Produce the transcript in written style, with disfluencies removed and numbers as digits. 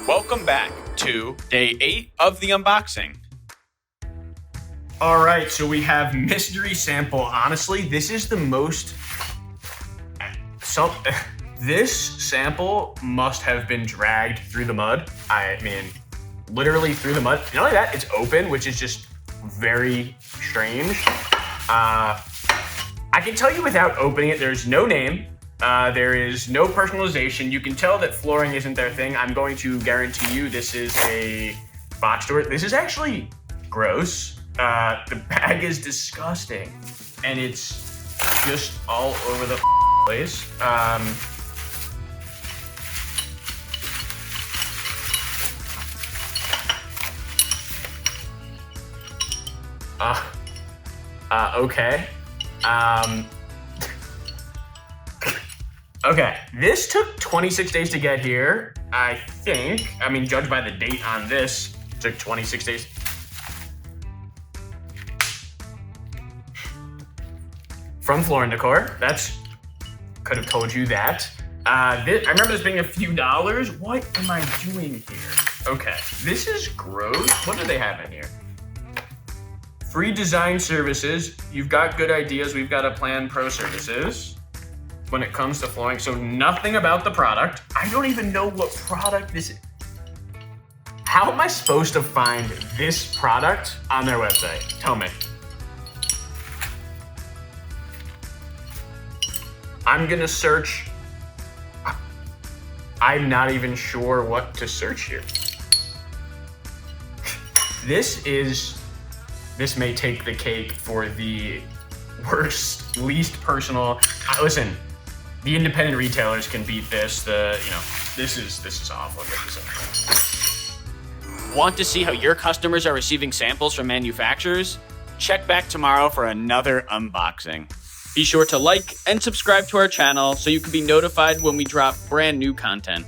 Welcome back to day 8 of the unboxing. All right, so we have mystery sample. Honestly, this is the most... This sample must have been dragged through the mud. I mean, literally through the mud. Not only that, it's open, which is just very strange. I can tell you without opening it, there's no name. There is no personalization. You can tell that flooring isn't their thing. I'm going to guarantee you this is a box store. This is actually gross. The bag is disgusting. And it's just all over the place. Okay. Okay, this took 26 days to get here, I think. I mean, judged by the date on this, it took 26 days. From Floor Decor, could have told you that. I remember this being a few dollars. What am I doing here? Okay, this is gross. What do they have in here? Free design services. You've got good ideas. We've got a plan pro services. When it comes to flooring, so nothing about the product. I don't even know what product this is. How am I supposed to find this product on their website? Tell me. I'm gonna search. I'm not even sure what to search here. This may take the cake for the worst, least personal. Listen. The independent retailers can beat this. This is awful. Want to see how your customers are receiving samples from manufacturers? Check back tomorrow for another unboxing. Be sure to like and subscribe to our channel so you can be notified when we drop brand new content.